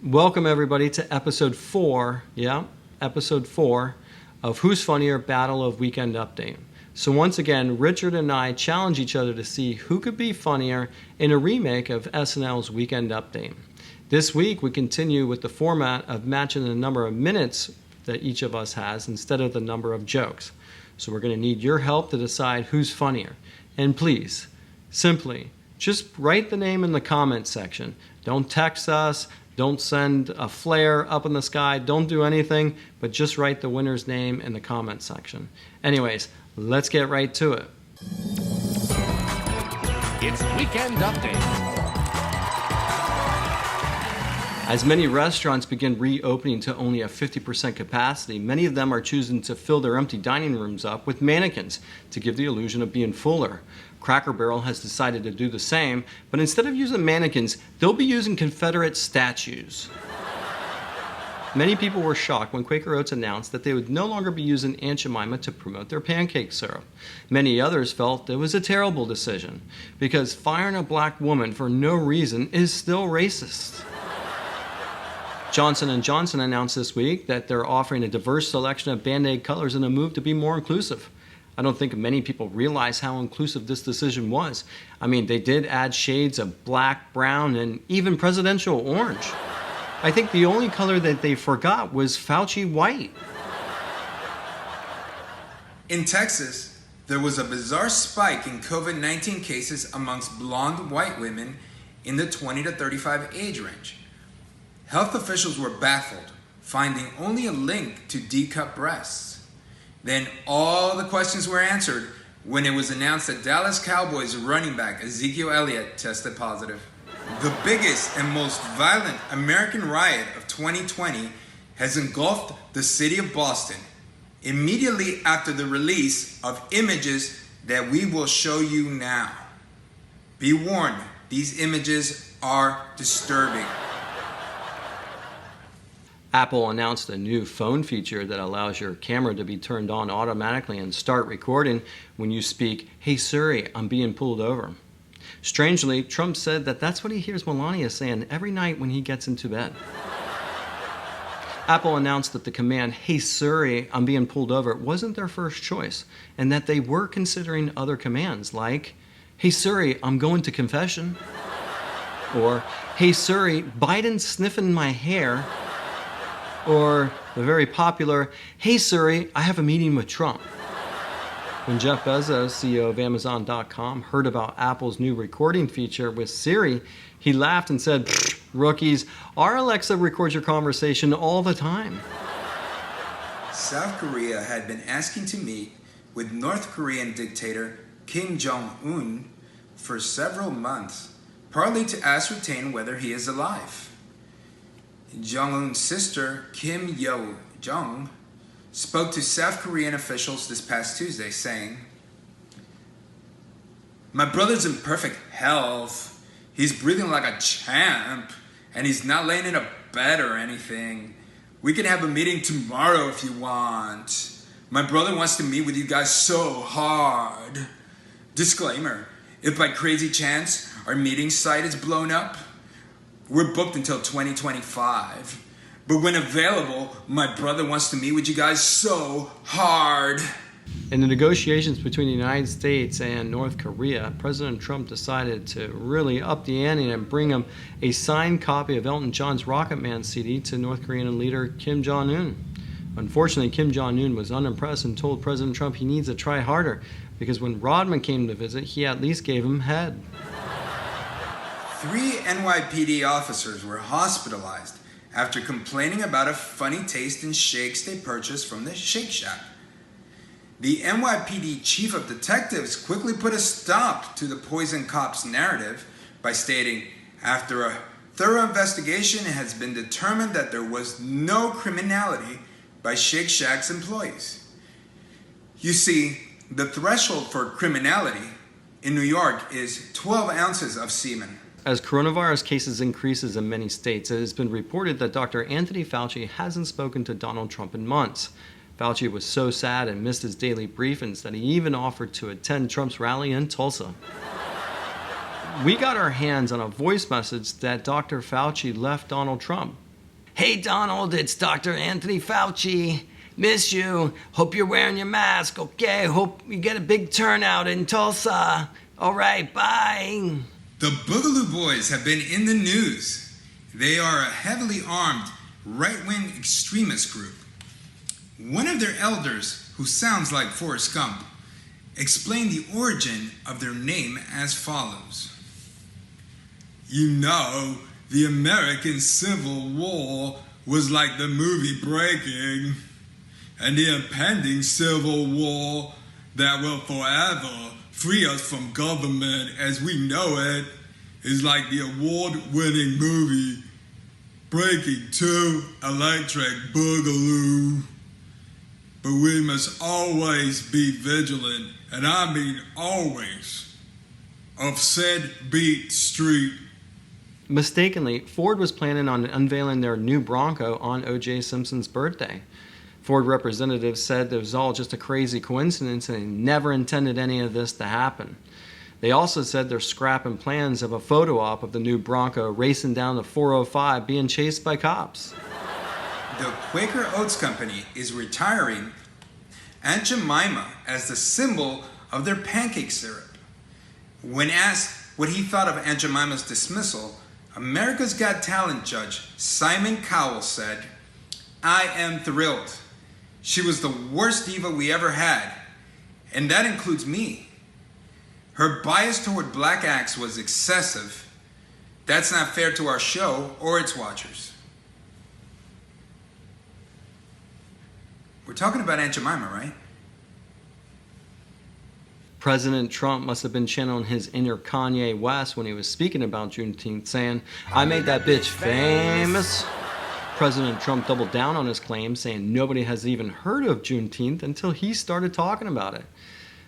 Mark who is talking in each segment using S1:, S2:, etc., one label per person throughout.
S1: Welcome everybody to episode 4, episode 4 of Who's Funnier Battle of Weekend Update. So once again, Richard and I challenge each other to see who could be funnier in a remake of SNL's Weekend Update. This week we continue with the format of matching the number of minutes that each of us has instead of the number of jokes. So we're going to need your help to decide who's funnier. And please, simply, just write the name in the comments section. Don't text us. Don't send a flare up in the sky. Don't do anything, but just write the winner's name in the comments section. Anyways, let's get right to it.
S2: It's Weekend Update.
S1: As many restaurants begin reopening to only a 50% capacity, many of them are choosing to fill their empty dining rooms up with mannequins to give the illusion of being fuller. Cracker Barrel has decided to do the same, but instead of using mannequins, they'll be using Confederate statues. Many people were shocked when Quaker Oats announced that they would no longer be using Aunt Jemima to promote their pancake syrup. Many others felt it was a terrible decision, because firing a black woman for no reason is still racist. Johnson & Johnson announced this week that they're offering a diverse selection of Band-Aid colors in a move to be more inclusive. I don't think many people realize how inclusive this decision was. I mean, they did add shades of black, brown, and even presidential orange. I think the only color that they forgot was Fauci white.
S3: In Texas, there was a bizarre spike in COVID-19 cases amongst blonde white women in the 20 to 35 age range. Health officials were baffled, finding only a link to D-cup breasts. Then all the questions were answered when it was announced that Dallas Cowboys running back Ezekiel Elliott tested positive. The biggest and most violent American riot of 2020 has engulfed the city of Boston immediately after the release of images that we will show you now. Be warned, these images are disturbing.
S1: Apple announced a new phone feature that allows your camera to be turned on automatically and start recording when you speak, "Hey Siri, I'm being pulled over." Strangely, Trump said that that's what he hears Melania saying every night when he gets into bed. Apple announced that the command, "Hey Siri, I'm being pulled over," wasn't their first choice, and that they were considering other commands like, "Hey Siri, I'm going to confession," or, "Hey Siri, Biden's sniffing my hair," or the very popular, "Hey Siri, I have a meeting with Trump." When Jeff Bezos, CEO of Amazon.com, heard about Apple's new recording feature with Siri, he laughed and said, "Rookies, our Alexa records your conversation all the time."
S3: South Korea had been asking to meet with North Korean dictator Kim Jong-un for several months, partly to ascertain whether he is alive. Jong-un's sister, Kim Yo-jong, spoke to South Korean officials this past Tuesday, saying, "My brother's in perfect health. He's breathing like a champ, and he's not laying in a bed or anything. We can have a meeting tomorrow if you want. My brother wants to meet with you guys so hard. Disclaimer, if by crazy chance our meeting site is blown up, we're booked until 2025. But when available, my brother wants to meet with you guys so hard."
S1: In the negotiations between the United States and North Korea, President Trump decided to really up the ante and bring him a signed copy of Elton John's Rocket Man CD to North Korean leader Kim Jong-un. Unfortunately, Kim Jong-un was unimpressed and told President Trump he needs to try harder, because when Rodman came to visit, he at least gave him head.
S3: 3 NYPD officers were hospitalized after complaining about a funny taste in shakes they purchased from the Shake Shack. The NYPD chief of detectives quickly put a stop to the poison cops narrative by stating, "After a thorough investigation, it has been determined that there was no criminality by Shake Shack's employees." You see, the threshold for criminality in New York is 12 ounces of semen.
S1: As coronavirus cases increases in many states, it has been reported that Dr. Anthony Fauci hasn't spoken to Donald Trump in months. Fauci was so sad and missed his daily briefings that he even offered to attend Trump's rally in Tulsa. We got our hands on a voice message that Dr. Fauci left Donald Trump, Hey Donald, it's Dr. Anthony Fauci. Miss you. Hope you're wearing your mask. Okay, hope you get a big turnout in Tulsa. All right, bye.
S3: The Boogaloo Boys have been in the news. They are a heavily armed, right-wing extremist group. One of their elders, who sounds like Forrest Gump, explained the origin of their name as follows. You know, the American Civil War was like the movie Breaking, and the impending Civil War that will forever free us from government as we know it is like the award-winning movie Breaking 2 Electric Boogaloo. But we must always be vigilant, and I mean always, of said beat street.
S1: Mistakenly, Ford was planning on unveiling their new Bronco on O.J. Simpson's birthday. Ford representatives said it was all just a crazy coincidence and they never intended any of this to happen. They also said they're scrapping plans of a photo op of the new Bronco racing down the 405 being chased by cops.
S3: The Quaker Oats Company is retiring Aunt Jemima as the symbol of their pancake syrup. When asked what he thought of Aunt Jemima's dismissal, America's Got Talent judge Simon Cowell said, "I am thrilled. She was the worst diva we ever had, and that includes me. Her bias toward black acts was excessive. That's not fair to our show or its watchers." We're talking about Aunt Jemima, right?
S1: President Trump must have been channeling his inner Kanye West when he was speaking about Juneteenth, saying, "I made that bitch famous." President Trump doubled down on his claim, saying nobody has even heard of Juneteenth until he started talking about it.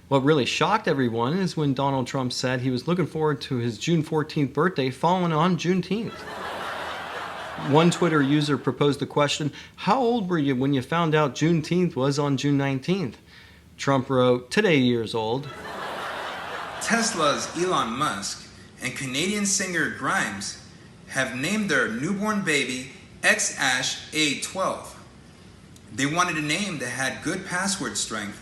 S1: What really shocked everyone is when Donald Trump said he was looking forward to his June 14th birthday falling on Juneteenth. One Twitter user proposed the question, "How old were you when you found out Juneteenth was on June 19th?" Trump wrote, "Today years old."
S3: Tesla's Elon Musk and Canadian singer Grimes have named their newborn baby X-Ash A12. They wanted a name that had good password strength,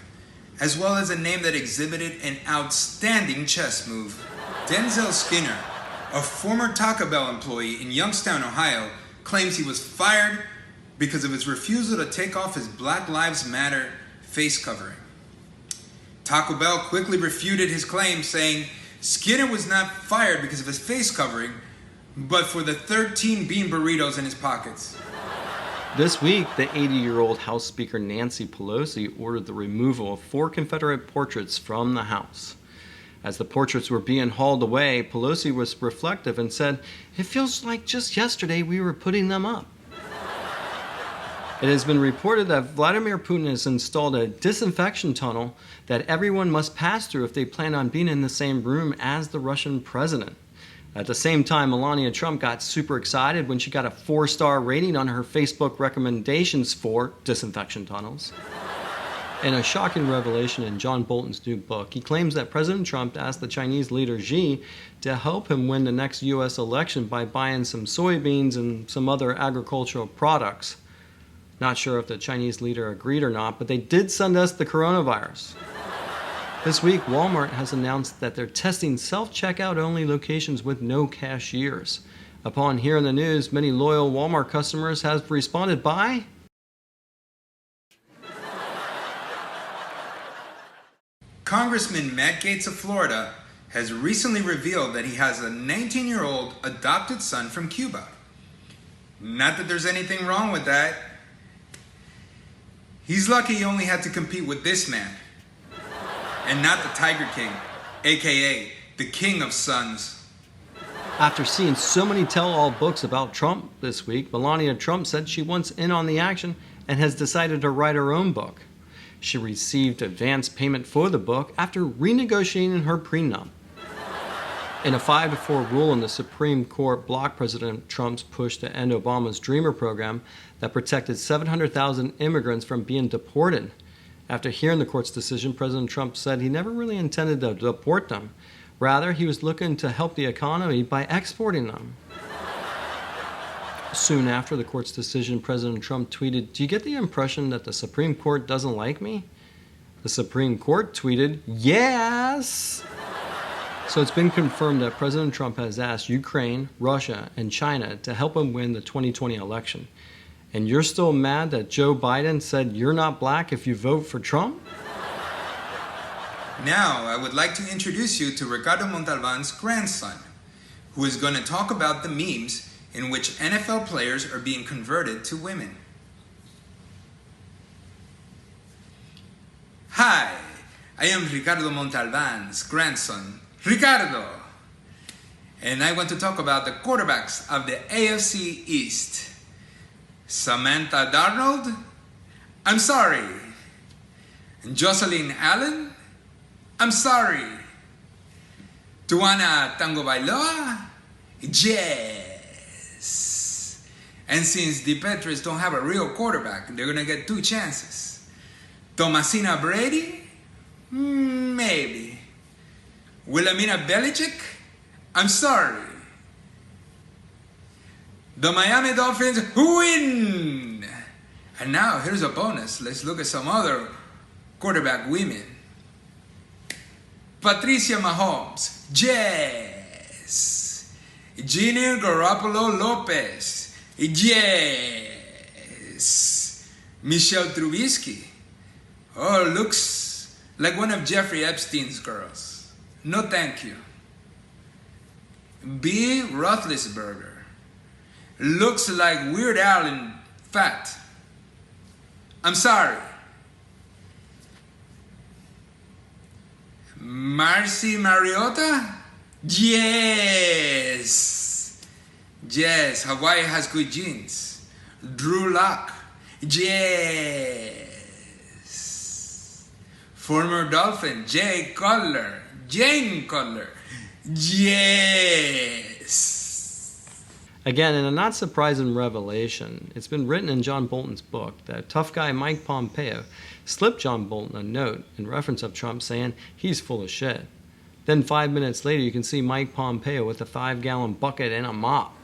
S3: as well as a name that exhibited an outstanding chess move. Denzel Skinner, a former Taco Bell employee in Youngstown, Ohio, claims he was fired because of his refusal to take off his Black Lives Matter face covering. Taco Bell quickly refuted his claim, saying Skinner was not fired because of his face covering, but for the 13 bean burritos in his pockets.
S1: This week, the 80-year-old House Speaker Nancy Pelosi ordered the removal of 4 Confederate portraits from the House. As the portraits were being hauled away, Pelosi was reflective and said, "It feels like just yesterday we were putting them up." It has been reported that Vladimir Putin has installed a disinfection tunnel that everyone must pass through if they plan on being in the same room as the Russian president. At the same time, Melania Trump got super excited when she got a 4-star rating on her Facebook recommendations for disinfection tunnels. In a shocking revelation in John Bolton's new book, he claims that President Trump asked the Chinese leader Xi to help him win the next U.S. election by buying some soybeans and some other agricultural products. Not sure if the Chinese leader agreed or not, but they did send us the coronavirus. This week, Walmart has announced that they're testing self-checkout only locations with no cashiers. Upon hearing the news, many loyal Walmart customers have responded by
S3: Congressman Matt Gaetz of Florida has recently revealed that he has a 19-year-old adopted son from Cuba. Not that there's anything wrong with that. He's lucky he only had to compete with this man, and not the Tiger King, aka the King of Sons.
S1: After seeing so many tell-all books about Trump this week, Melania Trump said she wants in on the action and has decided to write her own book. She received advance payment for the book after renegotiating her prenup. In a 5-4 rule in the Supreme Court blocked President Trump's push to end Obama's Dreamer program that protected 700,000 immigrants from being deported. After hearing the court's decision, President Trump said he never really intended to deport them. Rather, he was looking to help the economy by exporting them. Soon after the court's decision, President Trump tweeted, "Do you get the impression that the Supreme Court doesn't like me?" The Supreme Court tweeted, "Yes!" So it's been confirmed that President Trump has asked Ukraine, Russia, and China to help him win the 2020 election. And you're still mad that Joe Biden said you're not black if you vote for Trump?
S3: Now, I would like to introduce you to Ricardo Montalban's grandson, who is going to talk about the memes in which NFL players are being converted to women. Hi, I am Ricardo Montalban's grandson, Ricardo, and I want to talk about the quarterbacks of the AFC East. Samantha Darnold? I'm sorry. Jocelyn Allen? I'm sorry. Tuana Tango Bailoa? Yes. And since the Patriots don't have a real quarterback, they're going to get 2 chances. Thomasina Brady? Maybe. Wilhelmina Belichick? I'm sorry. The Miami Dolphins win! And now, here's a bonus. Let's look at some other quarterback women. Patricia Mahomes. Yes. Gina Garoppolo Lopez. Yes. Michelle Trubisky. Oh, looks like one of Jeffrey Epstein's girls. No thank you. B. Roethlisberger. Looks like Weird Al in fat. I'm sorry. Marcy Mariota? Yes. Yes, Hawaii has good genes. Drew Lock? Yes. Former Dolphin, Jane Cutler? Yes.
S1: Again, in a not surprising revelation, it's been written in John Bolton's book that tough guy Mike Pompeo slipped John Bolton a note in reference of Trump saying he's full of shit. Then 5 minutes later, you can see Mike Pompeo with a 5-gallon bucket and a mop.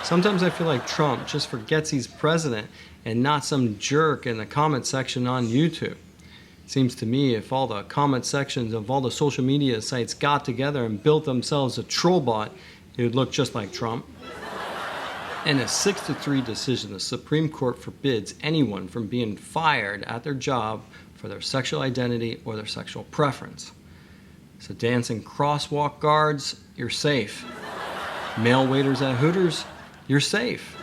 S1: Sometimes I feel like Trump just forgets he's president and not some jerk in the comment section on YouTube. It seems to me if all the comment sections of all the social media sites got together and built themselves a troll bot, it would look just like Trump. In a 6-3 decision, the Supreme Court forbids anyone from being fired at their job for their sexual identity or their sexual preference. So dancing crosswalk guards, you're safe. Male waiters at Hooters, you're safe.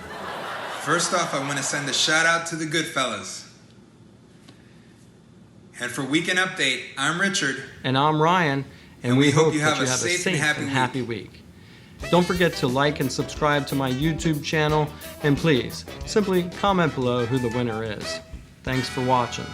S3: First off, I want to send a shout out to the Goodfellas. And for Weekend Update, I'm Richard.
S1: And I'm Ryan, and we hope
S3: you
S1: that
S3: have
S1: you
S3: a
S1: have a
S3: safe
S1: safe
S3: and happy
S1: week. Don't forget to like and subscribe to my YouTube channel, and please, simply comment below who the winner is. Thanks for watching.